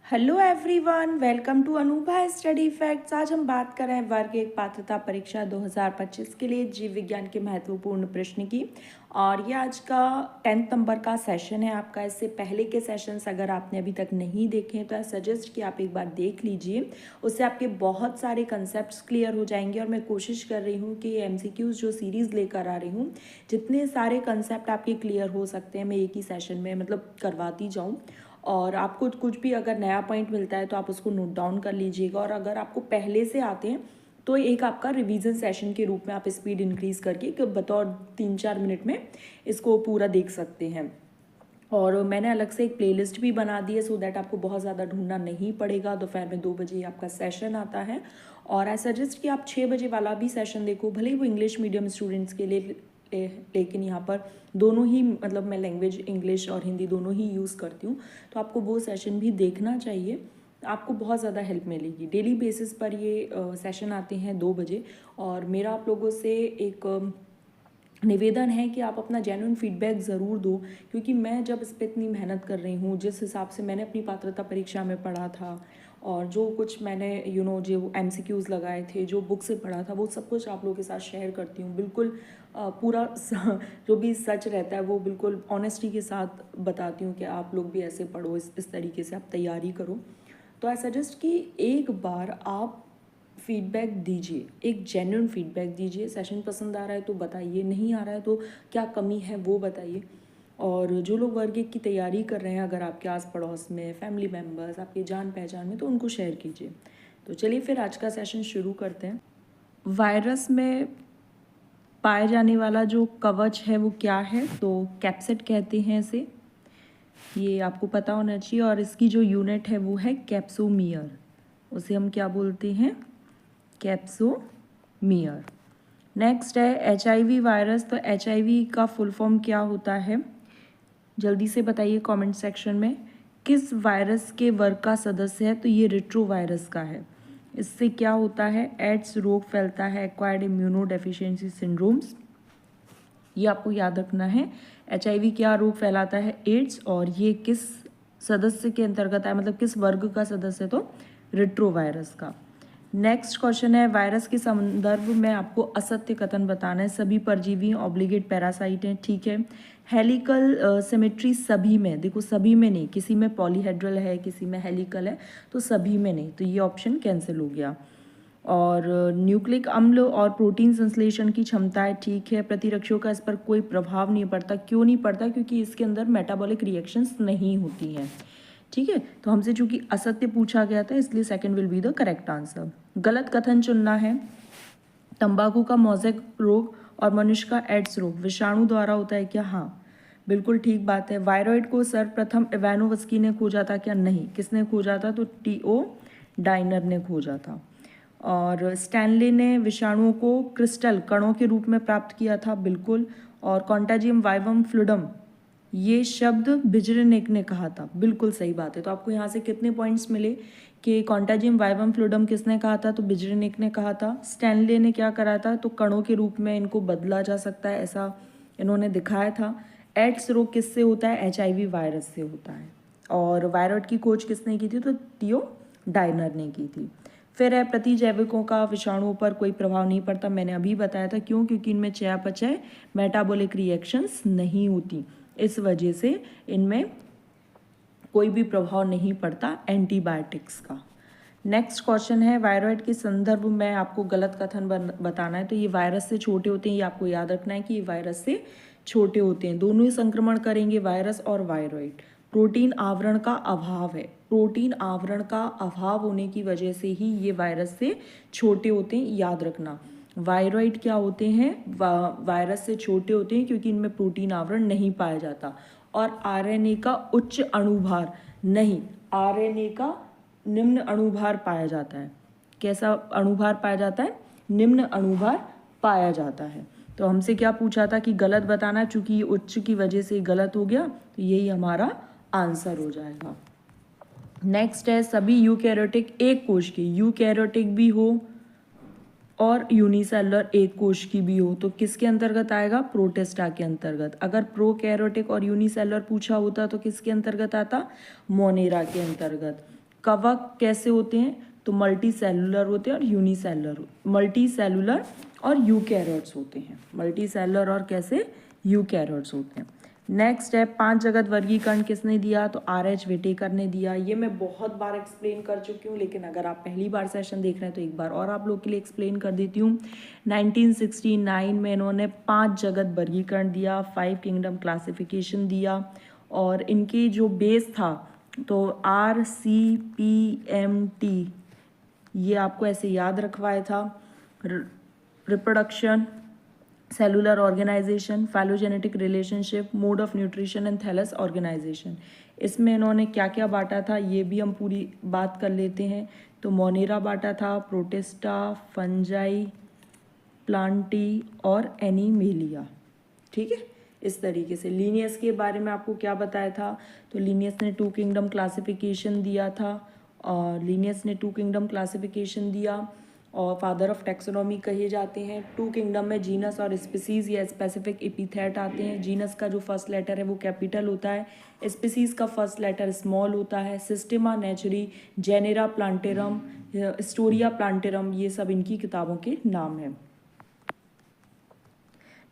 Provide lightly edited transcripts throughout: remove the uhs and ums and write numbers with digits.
Hello everyone, welcome to Anubha study facts. आज हम बात कर रहे हैं वर्ग एक पात्रता परीक्षा 2025 के लिए जीव विज्ञान के महत्वपूर्ण प्रश्न की। और ये आज का 10 नंबर का सेशन है आपका। इससे पहले के सेशंस अगर आपने अभी तक नहीं देखे हैं तो आई सजेस्ट कि आप एक बार देख लीजिए। उससे आपके बहुत सारे कंसेप्ट क्लियर हो जाएंगे। और मैं कोशिश कर रही हूँ कि MCQs जो सीरीज़ लेकर आ रही हूँ, जितने सारे कंसेप्ट आपके क्लियर हो सकते हैं मैं एक ही सेशन में करवाती जाऊँ। और आपको कुछ भी अगर नया पॉइंट मिलता है तो आप उसको नोट डाउन कर लीजिएगा। और अगर आपको पहले से आते हैं तो एक आपका रिवीजन सेशन के रूप में आप स्पीड इंक्रीज़ करके बतौर 3-4 मिनट में इसको पूरा देख सकते हैं। और मैंने अलग से एक प्लेलिस्ट भी बना दी है सो दैट आपको बहुत ज़्यादा ढूंढना नहीं पड़ेगा। दोपहर में 2 बजे आपका सेशन आता है। और आई सजेस्ट कि आप 6 बजे वाला भी सेशन देखो, भले ही वो इंग्लिश मीडियम स्टूडेंट्स के लिए लेकिन यहाँ पर दोनों ही मैं लैंग्वेज इंग्लिश और हिंदी दोनों ही यूज़ करती हूँ, तो आपको वो सेशन भी देखना चाहिए। आपको बहुत ज़्यादा हेल्प मिलेगी। डेली बेसिस पर ये सेशन आते हैं 2 बजे। और मेरा आप लोगों से एक निवेदन है कि आप अपना जेन्युइन फीडबैक ज़रूर दो, क्योंकि मैं जब इस पर इतनी मेहनत कर रही हूँ, जिस हिसाब से मैंने अपनी पात्रता परीक्षा में पढ़ा था और जो कुछ मैंने जो MCQs लगाए थे, जो बुक से पढ़ा था, वो सब कुछ आप लोगों के साथ शेयर करती हूँ। बिल्कुल पूरा जो भी सच रहता है वो बिल्कुल ऑनेस्टी के साथ बताती हूँ कि आप लोग भी ऐसे पढ़ो, इस तरीके से आप तैयारी करो। तो आई सजेस्ट कि एक बार आप फीडबैक दीजिए, एक जेन्युइन फीडबैक दीजिए। सेशन पसंद आ रहा है तो बताइए, नहीं आ रहा है तो क्या कमी है वो बताइए। और जो लोग वर्ग एक की तैयारी कर रहे हैं, अगर आपके आस पड़ोस में फैमिली मेम्बर्स, आपके जान पहचान में, तो उनको शेयर कीजिए। तो चलिए फिर आज का सेशन शुरू करते हैं। वायरस में पाए जाने वाला जो कवच है वो क्या है, तो कैप्सिड कहते हैं इसे, ये आपको पता होना चाहिए। और इसकी जो यूनिट है वो है कैप्सोमियर, उसे हम क्या बोलते हैं, कैप्सोमियर। नेक्स्ट है HIV वायरस। तो HIV का फुल फॉर्म क्या होता है, जल्दी से बताइए कमेंट सेक्शन में। किस वायरस के वर्ग का सदस्य है, तो ये रेट्रो वायरस का है। इससे क्या होता है, एड्स रोग फैलता है, एक्वायर्ड इम्यूनो डेफिशिएंसी सिंड्रोम्स, ये आपको याद रखना है। HIV क्या रोग फैलाता है, एड्स। और ये किस सदस्य के अंतर्गत है, किस वर्ग का सदस्य है, तो रेट्रो वायरस का। नेक्स्ट क्वेश्चन है, वायरस के संदर्भ में आपको असत्य कथन बताना है। सभी परजीवी ऑब्लिगेट पैरासाइट हैं, ठीक है। हेलिकल सिमेट्री सभी में, देखो सभी में नहीं, किसी में पॉलीहेड्रल है, किसी में हेलिकल है, तो सभी में नहीं, तो ये ऑप्शन कैंसिल हो गया। और न्यूक्लिक अम्ल और प्रोटीन संश्लेषण की क्षमता है, ठीक है। प्रतिरक्षियों का इस पर कोई प्रभाव नहीं पड़ता। क्यों नहीं पड़ता, क्योंकि इसके अंदर मेटाबॉलिक रिएक्शंस नहीं होती हैं, ठीक है। तो हमसे चूंकि असत्य पूछा गया था इसलिए second will be the correct answer. गलत कथन चुनना है। तंबाकू का मोज़ेक रोग और मनुष्य का एड्स रोग विषाणु द्वारा होता है क्या, हाँ बिल्कुल ठीक बात है। वायरॉइड को सर्वप्रथम इवानोव्स्की ने खोजा था क्या, नहीं। किसने खोजा था, तो TO डाइनर ने खोजा था। और स्टैनले ने विषाणुओं को क्रिस्टल कणों के रूप में प्राप्त किया था, बिल्कुल। और कॉन्टाजियम वाइवम फ्लूडम, ये शब्द बिजरनिक ने कहा था, बिल्कुल सही बात है। तो आपको यहाँ से कितने पॉइंट्स मिले कि कॉन्टाजियम वाइवम फ्लूडम किसने कहा था, तो बिजरनिक ने कहा था। स्टैनले ने क्या करा था, तो कणों के रूप में इनको बदला जा सकता है, ऐसा इन्होंने दिखाया था। एड्स रोग किससे होता है, HIV वायरस से होता है। और वायरॉइड की खोज किसने की थी, तो TO डाइनर ने की थी। फिर है, प्रतिजैविकों का विषाणुओं पर कोई प्रभाव नहीं पड़ता, मैंने अभी बताया था क्यों, क्योंकि इनमें चयापचय मेटाबॉलिक रिएक्शंस नहीं होती, इस वजह से इनमें कोई भी प्रभाव नहीं पड़ता एंटीबायोटिक्स का। नेक्स्ट क्वेश्चन है, वायरॉइड के संदर्भ में आपको गलत कथन बताना है। तो ये वायरस से छोटे होते हैं, ये आपको याद रखना है कि ये वायरस से छोटे होते हैं। दोनों ही संक्रमण करेंगे, वायरस और वायरॉइड। प्रोटीन आवरण का अभाव है, प्रोटीन आवरण का अभाव होने की वजह से ही ये वायरस से छोटे होते हैं, याद रखना। वायरॉइड क्या होते हैं, वायरस से छोटे होते हैं क्योंकि इनमें प्रोटीन आवरण नहीं पाया जाता। और RNA का उच्च अणुभार नहीं, RNA का निम्न अणुभार पाया जाता है। कैसा अणुभार पाया जाता है, निम्न अणुभार पाया जाता है। तो हमसे क्या पूछा था कि गलत बताना, चूंकि ये उच्च की वजह से गलत हो गया, तो यही हमारा आंसर हो जाएगा। नेक्स्ट है, सभी यूकैरियोटिक एक कोश की, यूकैरियोटिक भी हो और यूनिसेलुलर एक कोश की भी हो, तो किसके अंतर्गत आएगा, प्रोटिस्टा के अंतर्गत। अगर प्रोकैरियोटिक और यूनिसेलुलर पूछा होता तो किसके अंतर्गत आता, मोनेरा के अंतर्गत। कवक कैसे होते हैं, तो मल्टी सेलुलर होते हैं और यूनिसेलुलर, मल्टी सेलुलर और यूकैरियोट्स होते हैं, मल्टी सेलुलर और कैसे यूकैरियोट्स होते हैं। नेक्स्ट है 5 जगत वर्गीकरण किसने दिया, तो RH विटेकर ने दिया। ये मैं बहुत बार एक्सप्लेन कर चुकी हूँ, लेकिन अगर आप पहली बार सेशन देख रहे हैं तो एक बार और आप लोग के लिए एक्सप्लेन कर देती हूँ। 1969 में इन्होंने 5 जगत वर्गीकरण दिया, 5 किंगडम क्लासिफिकेशन दिया, और इनकी जो बेस था तो RCPMT, ये आपको ऐसे याद रखवाया था। Reproduction, cellular organisation, phylogenetic relationship, mode of nutrition and thallus organisation. इसमें इन्होंने क्या क्या बांटा था ये भी हम पूरी बात कर लेते हैं। तो मोनेरा बांटा था, प्रोटिस्टा, फंजाई, प्लांटी और एनिमेलिया। ठीक है, इस तरीके से। लीनियस के बारे में आपको क्या बताया था, तो लीनियस ने 2 किंगडम क्लासिफिकेशन दिया था, और लीनियस ने 2 किंगडम क्लासिफिकेशन दिया और फादर ऑफ टैक्सोनॉमी कहे जाते हैं। 2 किंगडम में जीनस और स्पीसीज या स्पेसिफिक एपिथेट आते हैं। जीनस का जो फर्स्ट लेटर है वो कैपिटल होता है, स्पीसीज का फर्स्ट लेटर स्मॉल होता है। सिस्टेमा नेचुरी, जेनेरा प्लांटेरम, स्टोरिया प्लांटेरम, ये सब इनकी किताबों के नाम हैं।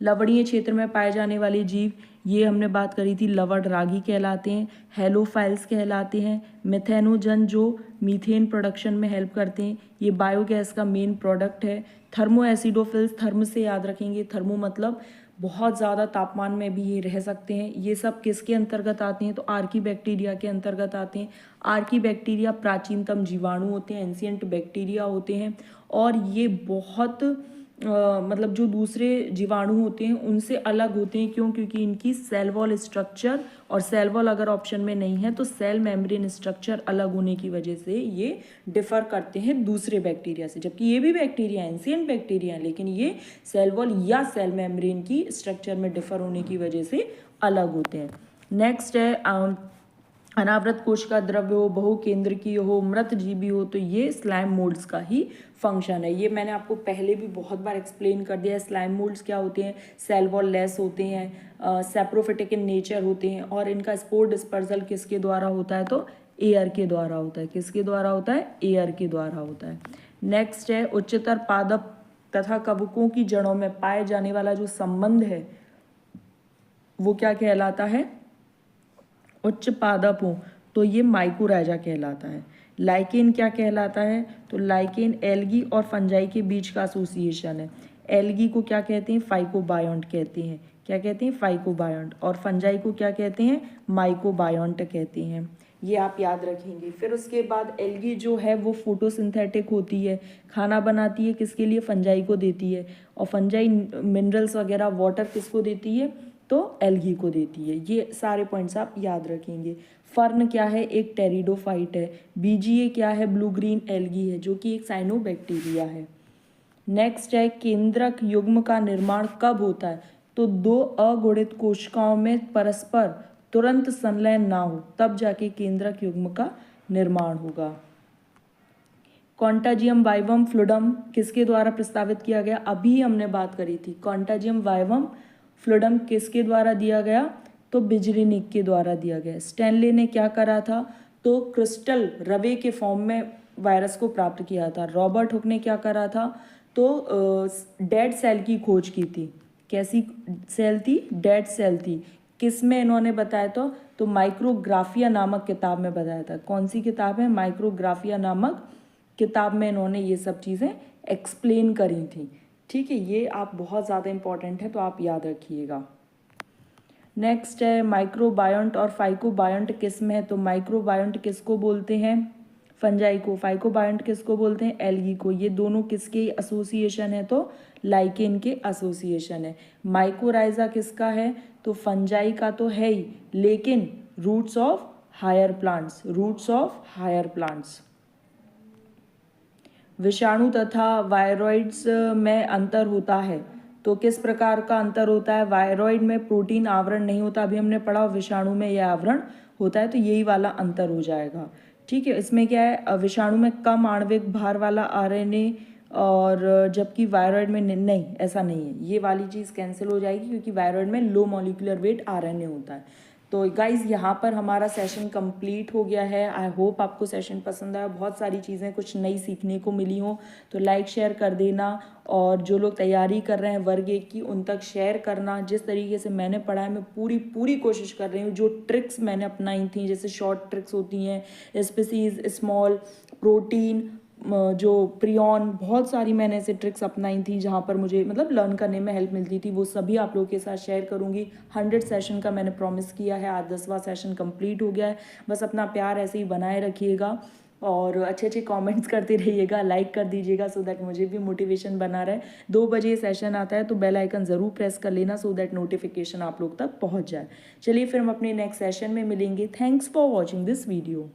लवणीय क्षेत्र में पाए जाने वाले जीव, ये हमने बात करी थी, लवण रागी कहलाते हैं, हेलोफाइल्स कहलाते हैं। मिथेनोजन जो मीथेन प्रोडक्शन में हेल्प करते हैं, ये बायोगैस का मेन प्रोडक्ट है। थर्मो एसिडोफिल्स, थर्म से याद रखेंगे, थर्मो मतलब बहुत ज़्यादा तापमान में भी ये रह सकते हैं। ये सब किसके अंतर्गत आते हैं, तो आर्की बैक्टीरिया के अंतर्गत आते हैं। आर्की बैक्टीरिया प्राचीनतम जीवाणु होते हैं, एंशियंट बैक्टीरिया होते हैं, और ये बहुत मतलब जो दूसरे जीवाणु होते हैं उनसे अलग होते हैं। क्यों, क्योंकि इनकी सेल वॉल स्ट्रक्चर, और सेल वॉल अगर ऑप्शन में नहीं है तो सेल मेम्ब्रेन स्ट्रक्चर अलग होने की वजह से ये डिफर करते हैं दूसरे बैक्टीरिया से। जबकि ये भी बैक्टीरिया, एंशियंट बैक्टीरिया, लेकिन ये सेल वॉल या सेल मेम्ब्रेन की स्ट्रक्चर में डिफर होने की वजह से अलग होते हैं। नेक्स्ट है अनावृत कोश का द्रव्य हो, बहुकेंद्रकीय हो, मृत जीवी हो, तो ये स्लाइम मोल्ड्स का ही फंक्शन है। ये मैंने आपको पहले भी बहुत बार एक्सप्लेन कर दिया है। स्लाइम मोल्ड्स क्या होते हैं, सेल वॉल लेस होते हैं, सेप्रोफिटिक इन नेचर होते हैं, और इनका स्पोर डिस्पर्सल किसके द्वारा होता है, तो एयर के द्वारा होता है। किसके द्वारा होता है, एयर के द्वारा होता है। नेक्स्ट है उच्चतर पादप तथा कवकों की जड़ों में पाए जाने वाला जो संबंध है वो क्या कहलाता है, उच्च पादप हो तो ये माइकोराइजा कहलाता है। लाइकेन क्या कहलाता है, तो लाइकेन एल्गी और फंजाई के बीच का एसोसिएशन है। एल्गी को क्या कहते हैं, फाइकोबायोंट कहते हैं। क्या कहते हैं, फाइकोबायोंट। और फंजाई को क्या कहते हैं, माइकोबायोंट कहते हैं। ये आप याद रखेंगे। फिर उसके बाद एल्गी जो है वो फोटोसिंथेटिक होती है, खाना बनाती है, किसके लिए, फंजाई को देती है। और फंजाई मिनरल्स वगैरह वाटर किसको देती है, तो एल्गी को देती है। ये सारे पॉइंट्स आप याद रखेंगे। फर्न क्या है, एक टेरिडोफाइट है। बीजीए क्या है, ब्लू ग्रीन एल्गी है जो कि एक साइनोबैक्टीरिया है। नेक्स्ट है केंद्रक युग्म का निर्माण कब होता है, तो 2 अगुणित कोशिकाओं में परस्पर तुरंत संलयन ना हो तब जाके केंद्रक युग्म का निर्माण होगा। कॉन्टाजियम वाइवम फ्लूइडम किसके द्वारा प्रस्तावित किया गया, अभी हमने बात करी थी। कॉन्टाजियम वाइवम फ्लूइडम किसके द्वारा दिया गया, तो बिजरीनिक के द्वारा दिया गया। स्टैनले ने क्या करा था, तो क्रिस्टल रवे के फॉर्म में वायरस को प्राप्त किया था। रॉबर्ट हुक ने क्या करा था, तो डेड सेल की खोज की थी। कैसी सेल थी, डेड सेल थी। किस में इन्होंने बताया तो माइक्रोग्राफिया नामक किताब में बताया था। कौन सी किताब है, माइक्रोग्राफिया नामक किताब में इन्होंने ये सब चीज़ें एक्सप्लेन करी थी। ठीक है, ये आप बहुत ज़्यादा इंपॉर्टेंट है तो आप याद रखिएगा। नेक्स्ट है माइक्रोबायोंट और फाइकोबायोंट किस में है, तो माइक्रोबायोंट किसको बोलते हैं, फंजाई को। फाइकोबायोंट किसको बोलते हैं, एल्गी को। ये दोनों किसके एसोसिएशन है, तो लाइकेन के एसोसिएशन है। माइकोराइजा किसका है, तो फंजाई का तो है ही, लेकिन roots of higher plants, roots of higher plants. विषाणु तथा वायरॉइड्स में अंतर होता है, तो किस प्रकार का अंतर होता है, वायरॉइड में प्रोटीन आवरण नहीं होता, अभी हमने पढ़ा। विषाणु में यह आवरण होता है, तो यही वाला अंतर हो जाएगा। ठीक है, इसमें क्या है, विषाणु में कम आणविक भार वाला आरएनए, और जबकि वायरॉइड में नहीं, ऐसा नहीं है। ये वाली चीज़ कैंसिल हो जाएगी क्योंकि वायरॉइड में लो मॉलिक्यूलर वेट आरएनए होता है। तो गाइज़ यहाँ पर हमारा सेशन कंप्लीट हो गया है। आई होप आपको सेशन पसंद आया, बहुत सारी चीज़ें कुछ नई सीखने को मिली हों। तो लाइक शेयर कर देना, और जो लोग तैयारी कर रहे हैं वर्ग 1 की उन तक शेयर करना। जिस तरीके से मैंने पढ़ा है मैं पूरी कोशिश कर रही हूँ। जो ट्रिक्स मैंने अपनाई थी, जैसे शॉर्ट ट्रिक्स होती हैं, स्पीसीज, स्मॉल, प्रोटीन, जो प्रियॉन, बहुत सारी मैंने ऐसे ट्रिक्स अपनाई थी जहाँ पर मुझे मतलब लर्न करने में हेल्प मिलती थी। वो सभी आप लोगों के साथ शेयर करूँगी। 100 सेशन का मैंने प्रॉमिस किया है। आज 10वां सेशन कंप्लीट हो गया है। बस अपना प्यार ऐसे ही बनाए रखिएगा और अच्छे अच्छे कमेंट्स करते रहिएगा, लाइक कर दीजिएगा सो दैट मुझे भी मोटिवेशन बना रहे। 2 बजे सेशन आता है तो बेल आइकन ज़रूर प्रेस कर लेना सो दैट नोटिफिकेशन आप लोग तक पहुँच जाए। चलिए फिर हम अपने नेक्स्ट सेशन में मिलेंगे। Thanks for watching this video.